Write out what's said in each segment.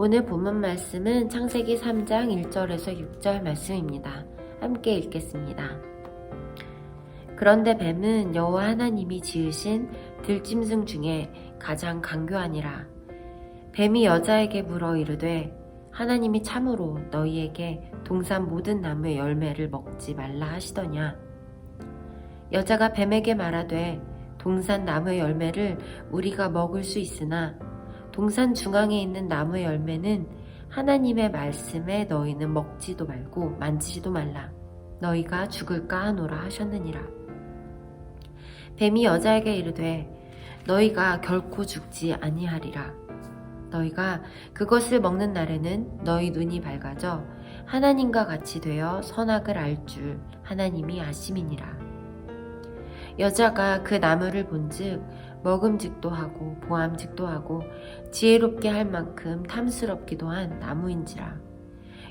오늘 본문 말씀은 창세기 3장 1절에서 6절 말씀입니다. 함께 읽겠습니다. 그런데 뱀은 여호와 하나님이 지으신 들짐승 중에 가장 간교하니라. 뱀이 여자에게 물어 이르되 하나님이 참으로 너희에게 동산 모든 나무의 열매를 먹지 말라 하시더냐. 여자가 뱀에게 말하되 동산 나무의 열매를 우리가 먹을 수 있으나 동산 중앙에 있는 나무의 열매는 하나님의 말씀에 너희는 먹지도 말고 만지지도 말라. 너희가 죽을까 하노라 하셨느니라. 뱀이 여자에게 이르되 너희가 결코 죽지 아니하리라. 너희가 그것을 먹는 날에는 너희 눈이 밝아져 하나님과 같이 되어 선악을 알 줄 하나님이 아심이니라. 여자가 그 나무를 본즉 먹음직도 하고 보암직도 하고 지혜롭게 할 만큼 탐스럽기도 한 나무인지라.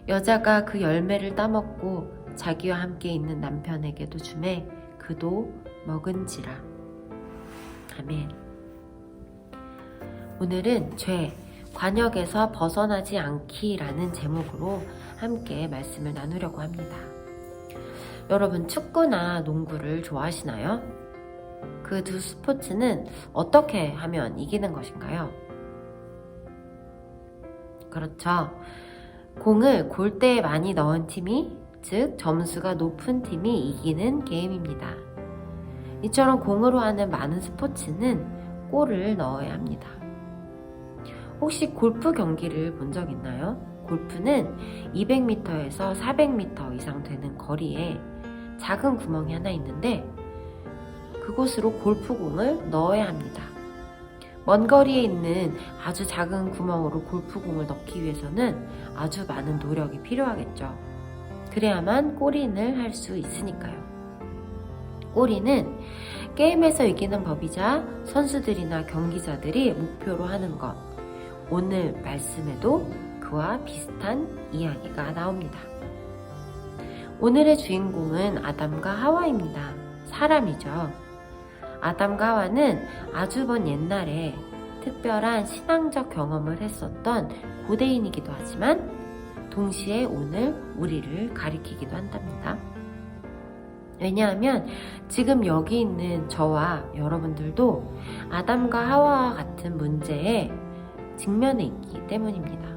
여자가 그 열매를 따먹고 자기와 함께 있는 남편에게도 주매 그도 먹은지라. 아멘. 오늘은 죄, 관역에서 벗어나지 않기라는 제목으로 함께 말씀을 나누려고 합니다. 여러분, 축구나 농구를 좋아하시나요? 그 두 스포츠는 어떻게 하면 이기는 것인가요? 그렇죠. 공을 골대에 많이 넣은 팀이, 즉 점수가 높은 팀이 이기는 게임입니다. 이처럼 공으로 하는 많은 스포츠는 골을 넣어야 합니다. 혹시 골프 경기를 본 적 있나요? 골프는 200m에서 400m 이상 되는 거리에 작은 구멍이 하나 있는데 그곳으로 골프공을 넣어야 합니다. 먼 거리에 있는 아주 작은 구멍으로 골프공을 넣기 위해서는 아주 많은 노력이 필요하겠죠. 그래야만 골인을 할 수 있으니까요. 골인은 게임에서 이기는 법이자 선수들이나 경기자들이 목표로 하는 것. 오늘 말씀에도 그와 비슷한 이야기가 나옵니다. 오늘의 주인공은 아담과 하와입니다. 사람이죠. 아담과 하와는 아주 먼 옛날에 특별한 신앙적 경험을 했었던 고대인이기도 하지만 동시에 오늘 우리를 가리키기도 한답니다. 왜냐하면 지금 여기 있는 저와 여러분들도 아담과 하와와 같은 문제에 직면해 있기 때문입니다.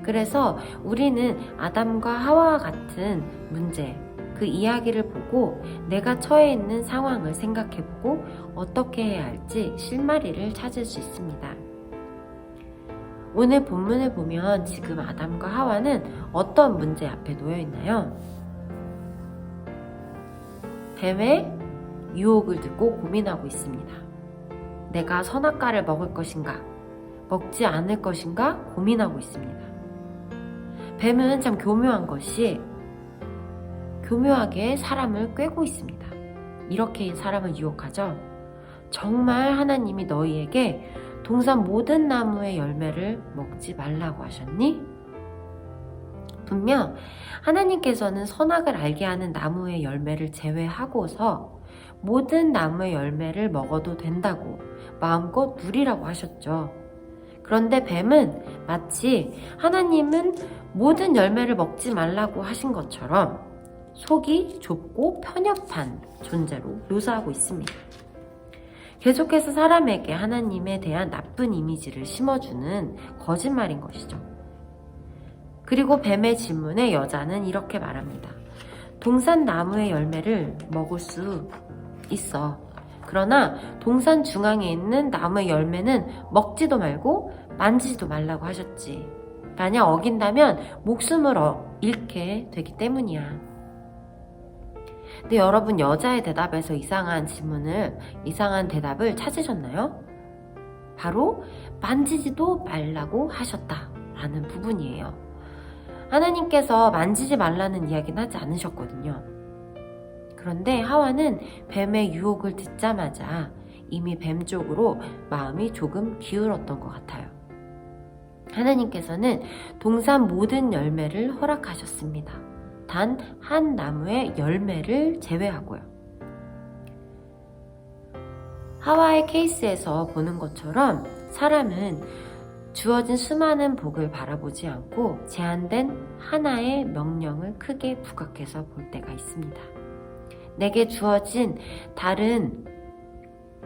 그래서 우리는 아담과 하와와 같은 문제, 그 이야기를 보고 내가 처해 있는 상황을 생각해보고 어떻게 해야 할지 실마리를 찾을 수 있습니다. 오늘 본문을 보면 지금 아담과 하와는 어떤 문제 앞에 놓여 있나요? 뱀의 유혹을 듣고 고민하고 있습니다. 내가 선악과를 먹을 것인가, 먹지 않을 것인가 고민하고 있습니다. 뱀은 참 교묘한 것이 교묘하게 사람을 꿰고 있습니다. 이렇게 사람을 유혹하죠. 정말 하나님이 너희에게 동산 모든 나무의 열매를 먹지 말라고 하셨니? 분명 하나님께서는 선악을 알게 하는 나무의 열매를 제외하고서 모든 나무의 열매를 먹어도 된다고 마음껏 누리라고 하셨죠. 그런데 뱀은 마치 하나님은 모든 열매를 먹지 말라고 하신 것처럼 속이 좁고 편협한 존재로 묘사하고 있습니다. 계속해서 사람에게 하나님에 대한 나쁜 이미지를 심어주는 거짓말인 것이죠. 그리고 뱀의 질문에 여자는 이렇게 말합니다. 동산 나무의 열매를 먹을 수 있어. 그러나 동산 중앙에 있는 나무의 열매는 먹지도 말고 만지지도 말라고 하셨지. 만약 어긴다면 목숨을 잃게 되기 때문이야. 근데 여러분, 여자의 대답에서 이상한 대답을 찾으셨나요? 바로 만지지도 말라고 하셨다라는 부분이에요. 하나님께서 만지지 말라는 이야기는 하지 않으셨거든요. 그런데 하와는 뱀의 유혹을 듣자마자 이미 뱀 쪽으로 마음이 조금 기울었던 것 같아요. 하나님께서는 동산 모든 열매를 허락하셨습니다. 단 한 나무의 열매를 제외하고요. 하와의 케이스에서 보는 것처럼 사람은 주어진 수많은 복을 바라보지 않고 제한된 하나의 명령을 크게 부각해서 볼 때가 있습니다. 내게 주어진 다른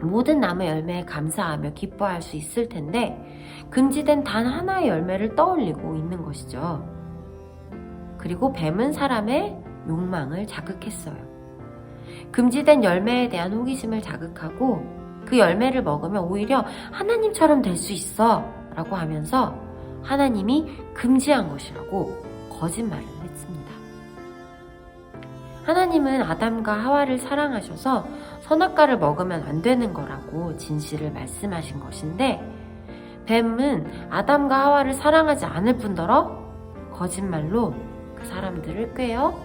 모든 나무 열매에 감사하며 기뻐할 수 있을 텐데 금지된 단 하나의 열매를 떠올리고 있는 것이죠. 그리고 뱀은 사람의 욕망을 자극했어요. 금지된 열매에 대한 호기심을 자극하고 그 열매를 먹으면 오히려 하나님처럼 될 수 있어 라고 하면서 하나님이 금지한 것이라고 거짓말을 했습니다. 하나님은 아담과 하와를 사랑하셔서 선악과를 먹으면 안 되는 거라고 진실을 말씀하신 것인데 뱀은 아담과 하와를 사랑하지 않을 뿐더러 거짓말로 그 사람들을 꾀어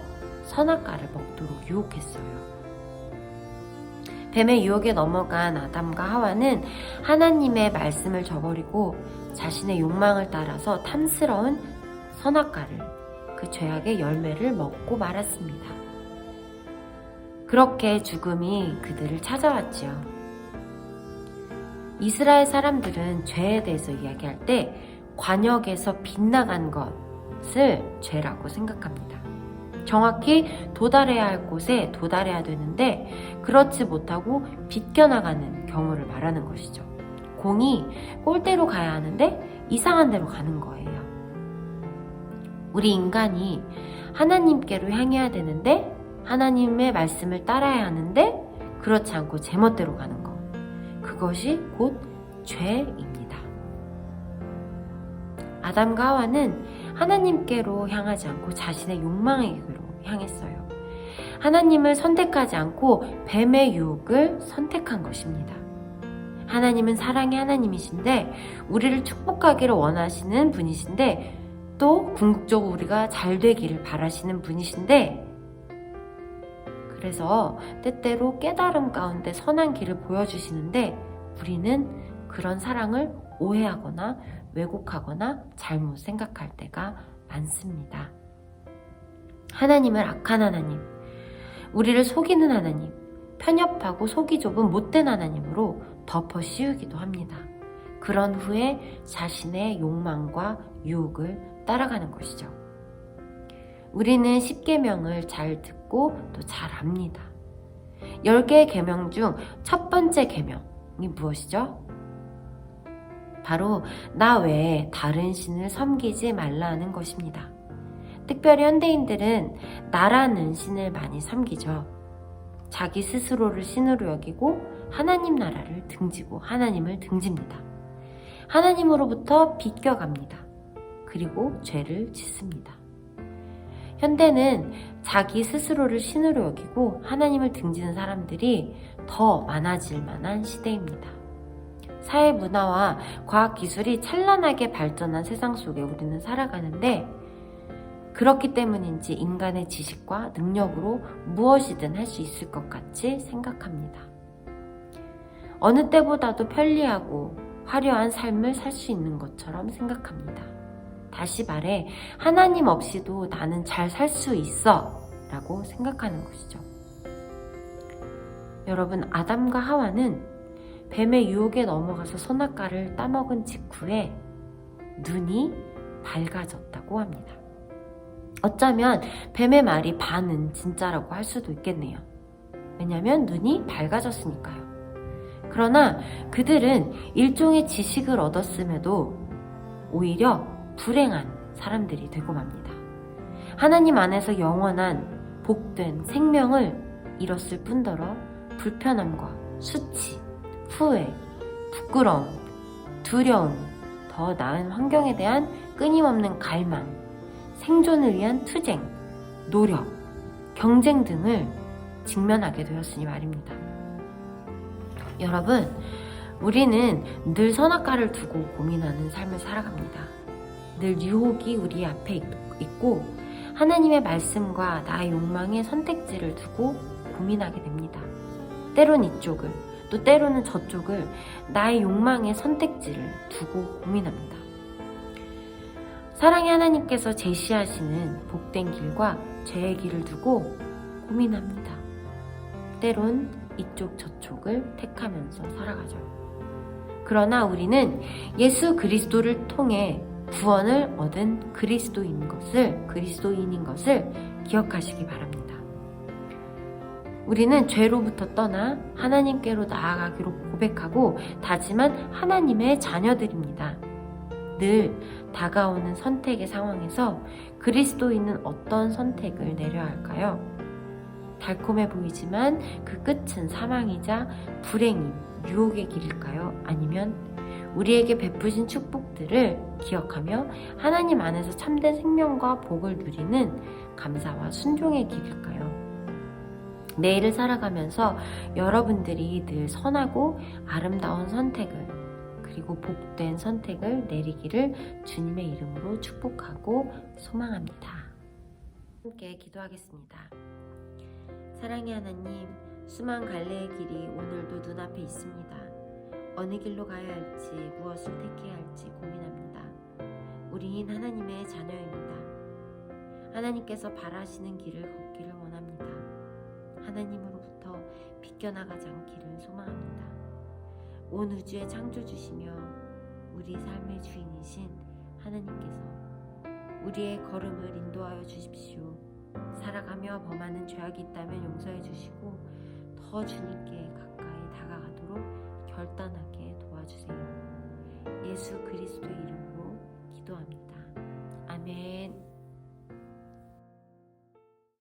선악과를 먹도록 유혹했어요. 뱀의 유혹에 넘어간 아담과 하와는 하나님의 말씀을 저버리고 자신의 욕망을 따라서 탐스러운 선악과를, 그 죄악의 열매를 먹고 말았습니다. 그렇게 죽음이 그들을 찾아왔지요. 이스라엘 사람들은 죄에 대해서 이야기할 때 관역에서 빗나간 것을 죄라고 생각합니다. 정확히 도달해야 할 곳에 도달해야 되는데 그렇지 못하고 비껴나가는 경우를 말하는 것이죠. 공이 골대로 가야 하는데 이상한 데로 가는 거예요. 우리 인간이 하나님께로 향해야 되는데 하나님의 말씀을 따라야 하는데 그렇지 않고 제멋대로 가는 것. 그것이 곧 죄입니다. 아담과 하와는 하나님께로 향하지 않고 자신의 욕망에게로 향했어요. 하나님을 선택하지 않고 뱀의 유혹을 선택한 것입니다. 하나님은 사랑의 하나님이신데 우리를 축복하기를 원하시는 분이신데 또 궁극적으로 우리가 잘 되기를 바라시는 분이신데 그래서 때때로 깨달음 가운데 선한 길을 보여주시는데 우리는 그런 사랑을 오해하거나 왜곡하거나 잘못 생각할 때가 많습니다. 하나님을 악한 하나님, 우리를 속이는 하나님, 편협하고 속이 좁은 못된 하나님으로 덮어 씌우기도 합니다. 그런 후에 자신의 욕망과 유혹을 따라가는 것이죠. 우리는 10계명을 잘 듣고 또 잘 압니다. 10개의 계명 중 첫 번째 계명이 무엇이죠? 바로 나 외에 다른 신을 섬기지 말라는 것입니다. 특별히 현대인들은 나라는 신을 많이 섬기죠. 자기 스스로를 신으로 여기고 하나님 나라를 등지고 하나님을 등집니다. 하나님으로부터 비껴갑니다. 그리고 죄를 짓습니다. 현대는 자기 스스로를 신으로 여기고 하나님을 등지는 사람들이 더 많아질 만한 시대입니다. 사회 문화와 과학 기술이 찬란하게 발전한 세상 속에 우리는 살아가는데 그렇기 때문인지 인간의 지식과 능력으로 무엇이든 할 수 있을 것 같이 생각합니다. 어느 때보다도 편리하고 화려한 삶을 살 수 있는 것처럼 생각합니다. 다시 말해 하나님 없이도 나는 잘 살 수 있어 라고 생각하는 것이죠. 여러분, 아담과 하와는 뱀의 유혹에 넘어가서 선악과를 따먹은 직후에 눈이 밝아졌다고 합니다. 어쩌면 뱀의 말이 반은 진짜라고 할 수도 있겠네요. 왜냐하면 눈이 밝아졌으니까요. 그러나 그들은 일종의 지식을 얻었음에도 오히려 불행한 사람들이 되고 맙니다. 하나님 안에서 영원한 복된 생명을 잃었을 뿐더러 불편함과 수치, 후회, 부끄러움, 두려움, 더 나은 환경에 대한 끊임없는 갈망, 생존을 위한 투쟁, 노력, 경쟁 등을 직면하게 되었으니 말입니다. 여러분, 우리는 늘 선악과를 두고 고민하는 삶을 살아갑니다. 늘 유혹이 우리 앞에 있고 하나님의 말씀과 나의 욕망의 선택지를 두고 고민하게 됩니다. 때론 이쪽을, 또 때로는 저쪽을 나의 욕망의 선택지를 두고 고민합니다. 사랑의 하나님께서 제시하시는 복된 길과 죄의 길을 두고 고민합니다. 때론 이쪽 저쪽을 택하면서 살아가죠. 그러나 우리는 예수 그리스도를 통해 구원을 얻은 그리스도인인 것을 기억하시기 바랍니다. 우리는 죄로부터 떠나 하나님께로 나아가기로 고백하고 다짐한 하나님의 자녀들입니다. 늘 다가오는 선택의 상황에서 그리스도인은 어떤 선택을 내려야 할까요? 달콤해 보이지만 그 끝은 사망이자 불행인 유혹의 길일까요? 아니면 우리에게 베푸신 축복들을 기억하며 하나님 안에서 참된 생명과 복을 누리는 감사와 순종의 길일까요? 내일을 살아가면서 여러분들이 늘 선하고 아름다운 선택을 그리고 복된 선택을 내리기를 주님의 이름으로 축복하고 소망합니다. 함께 기도하겠습니다. 사랑의 하나님, 수많은 갈래의 길이 오늘도 눈앞에 있습니다. 어느 길로 가야 할지 무엇을 택해야 할지 고민합니다. 우리인 하나님의 자녀입니다. 하나님께서 바라시는 길을 걷기를 원합니다. 하나님으로부터 비껴나가지 않기를 소망합니다. 온 우주의 창조주시며 우리 삶의 주인이신 하나님께서 우리의 걸음을 인도하여 주십시오. 살아가며 범하는 죄악이 있다면 용서해 주시고 더 주님께 가까이 다가가도록 결단하게 도와주세요. 예수 그리스도의 이름으로 기도합니다.